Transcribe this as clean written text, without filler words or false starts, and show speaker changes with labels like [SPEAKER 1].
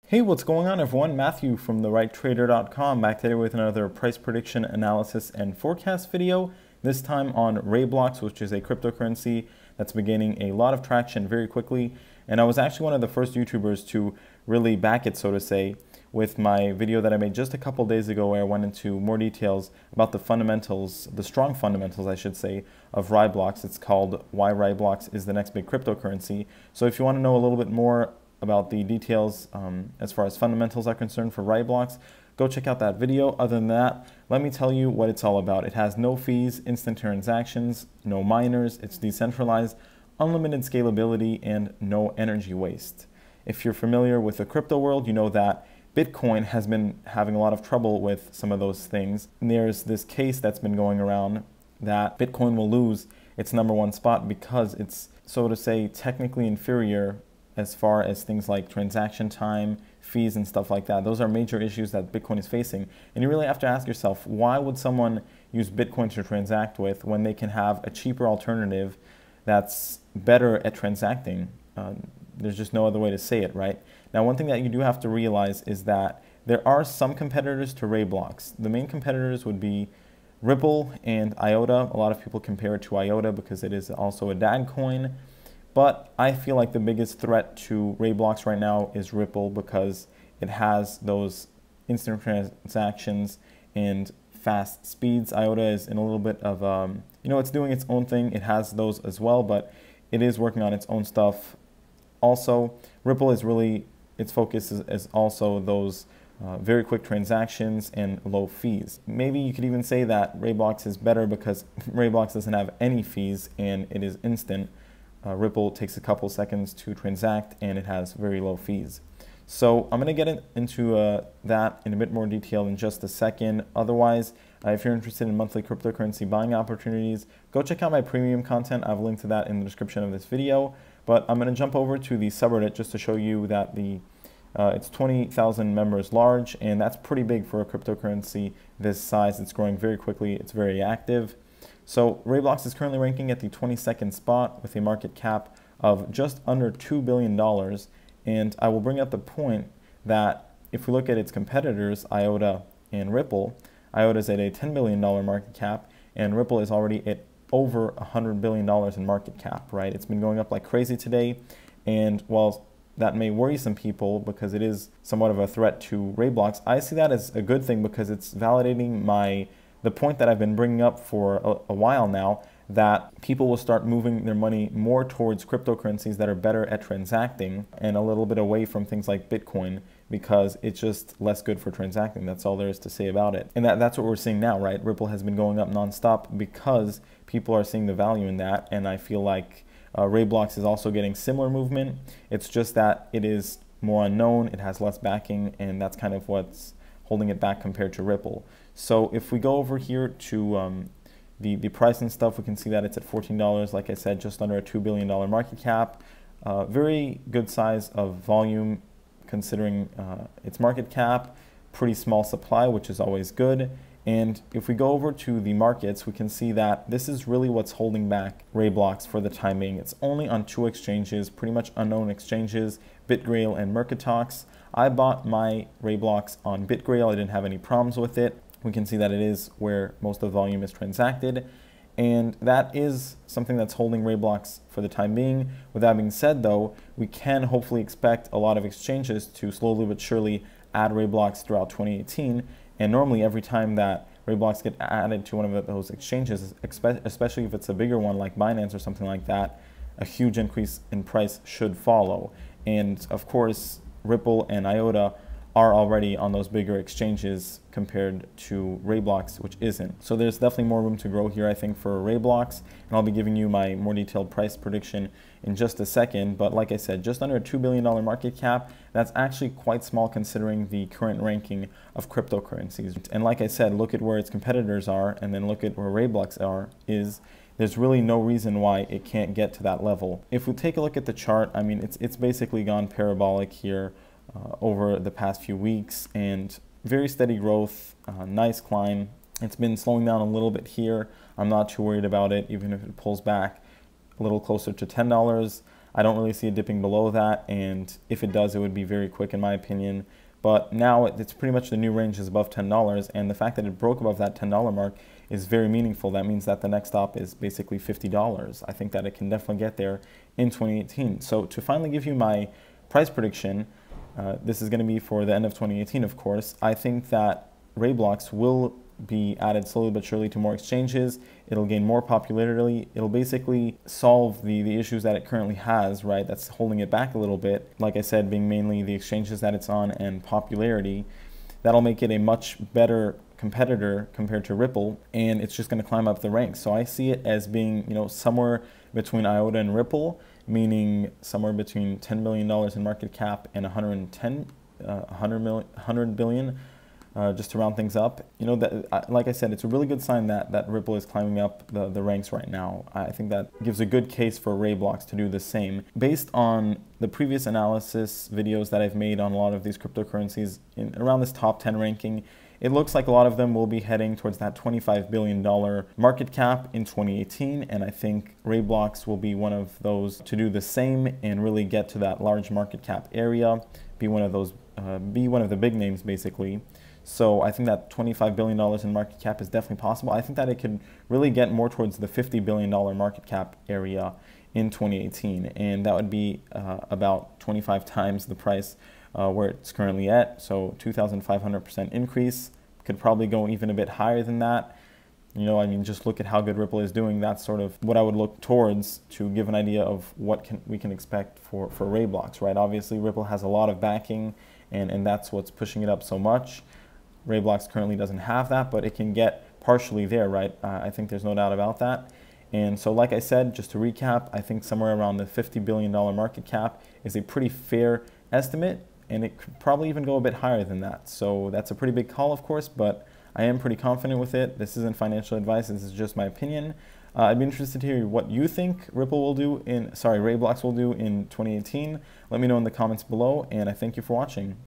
[SPEAKER 1] Hey, what's going on everyone? Matthew from therighttrader.com back today with another price prediction analysis and forecast video, this time on RaiBlocks, which is a cryptocurrency that's been gaining a lot of traction very quickly. And I was actually one of the first YouTubers to really back it, so to say, with my video that I made just a couple days ago where I went into more details about the fundamentals, the strong fundamentals I should say, of RaiBlocks. It's called Why RaiBlocks is the Next Big Cryptocurrency. So if you want to know a little bit more about the details as far as fundamentals are concerned for RaiBlocks, go check out that video. Other than that, let me tell you what it's all about. It has no fees, instant transactions, no miners, it's decentralized, unlimited scalability, and no energy waste. If you're familiar with the crypto world, you know that Bitcoin has been having a lot of trouble with some of those things. And there's this case that's been going around that Bitcoin will lose its #1 spot because it's, so to say, technically inferior as far as things like transaction time, fees, and stuff like that. Those are major issues that Bitcoin is facing. And you really have to ask yourself, why would someone use Bitcoin to transact with when they can have a cheaper alternative that's better at transacting? There's just no other way to say it, right? Now, one thing that you do have to realize is that there are some competitors to RaiBlocks. The main competitors would be Ripple and IOTA. A lot of people compare it to IOTA because it is also a DAG coin. But I feel like the biggest threat to RaiBlocks right now is Ripple because it has those instant transactions and fast speeds. IOTA is in a little bit of, it's doing its own thing. It has those as well, but it is working on its own stuff. Also, Ripple is really, its focus is also those very quick transactions and low fees. Maybe you could even say that RaiBlocks is better because RaiBlocks doesn't have any fees and it is instant. Ripple takes a couple seconds to transact and it has very low fees. So I'm going to get into that in a bit more detail in just a second. Otherwise, if you're interested in monthly cryptocurrency buying opportunities, go check out my premium content. I've linked to that in the description of this video. But I'm going to jump over to the subreddit just to show you that it's 20,000 members large, and that's pretty big for a cryptocurrency this size. It's growing very quickly. It's very active. So RaiBlocks is currently ranking at the 22nd spot with a market cap of just under $2 billion. And I will bring up the point that if we look at its competitors, IOTA and Ripple, IOTA is at a $10 billion market cap and Ripple is already at over $100 billion in market cap, right? It's been going up like crazy today. And while that may worry some people because it is somewhat of a threat to RaiBlocks, I see that as a good thing because it's validating the point that I've been bringing up for a while now, that people will start moving their money more towards cryptocurrencies that are better at transacting and a little bit away from things like Bitcoin because it's just less good for transacting. That's all there is to say about it. And that's what we're seeing now, right? Ripple has been going up nonstop because people are seeing the value in that. And I feel like RaiBlocks is also getting similar movement. It's just that it is more unknown, it has less backing, and that's kind of what's holding it back compared to Ripple. So if we go over here to the price and stuff, we can see that it's at $14, like I said, just under a $2 billion market cap. Very good size of volume considering its market cap, pretty small supply, which is always good. And if we go over to the markets, we can see that this is really what's holding back RaiBlocks for the time being. It's only on 2 exchanges, pretty much unknown exchanges, BitGrail and Mercatox. I bought my RaiBlocks on BitGrail. I didn't have any problems with it. We can see that it is where most of the volume is transacted. And that is something that's holding RaiBlocks for the time being. With that being said, though, we can hopefully expect a lot of exchanges to slowly but surely add RaiBlocks throughout 2018. And normally every time that RaiBlocks get added to one of those exchanges, especially if it's a bigger one like Binance or something like that, a huge increase in price should follow. And of course, Ripple and IOTA are already on those bigger exchanges compared to RaiBlocks, which isn't. So there's definitely more room to grow here, I think, for RaiBlocks. And I'll be giving you my more detailed price prediction in just a second. But like I said, just under a $2 billion market cap, that's actually quite small considering the current ranking of cryptocurrencies. And like I said, look at where its competitors are and then look at where RaiBlocks there's really no reason why it can't get to that level. If we take a look at the chart, I mean, it's basically gone parabolic here over the past few weeks and very steady growth, nice climb. It's been slowing down a little bit here. I'm not too worried about it, even if it pulls back a little closer to $10. I don't really see it dipping below that, and if it does, it would be very quick in my opinion. But now it's pretty much the new range is above $10, and the fact that it broke above that $10 mark is very meaningful. That means that the next stop is basically $50. I think that it can definitely get there in 2018. So to finally give you my price prediction, this is going to be for the end of 2018, of course. I think that RaiBlocks will be added slowly but surely to more exchanges. It'll gain more popularity. It'll basically solve the issues that it currently has, right? That's holding it back a little bit. Like I said, being mainly the exchanges that it's on and popularity. That'll make it a much better competitor compared to Ripple, and it's just going to climb up the ranks. So I see it as being, somewhere between IOTA and Ripple, meaning somewhere between $10 billion in market cap and 100 billion. Just to round things up, like I said, it's a really good sign that Ripple is climbing up the ranks right now. I think that gives a good case for RaiBlocks to do the same. Based on the previous analysis videos that I've made on a lot of these cryptocurrencies around this top 10 ranking, it looks like a lot of them will be heading towards that $25 billion market cap in 2018, and I think RaiBlocks will be one of those to do the same and really get to that large market cap area, be one of the big names basically. So I think that $25 billion in market cap is definitely possible. I think that it could really get more towards the $50 billion market cap area in 2018, and that would be about 25 times the price where it's currently at. So 2,500% increase. Could probably go even a bit higher than that. Just look at how good Ripple is doing. That's sort of what I would look towards to give an idea of what we can expect for RaiBlocks, right? Obviously, Ripple has a lot of backing, and that's what's pushing it up so much. RaiBlocks currently doesn't have that, but it can get partially there, right? I think there's no doubt about that. And so like I said, just to recap, I think somewhere around the $50 billion market cap is a pretty fair estimate, and it could probably even go a bit higher than that. So that's a pretty big call, of course, but I am pretty confident with it. This isn't financial advice, this is just my opinion. I'd be interested to hear what you think RaiBlocks will do in 2018. Let me know in the comments below, and I thank you for watching.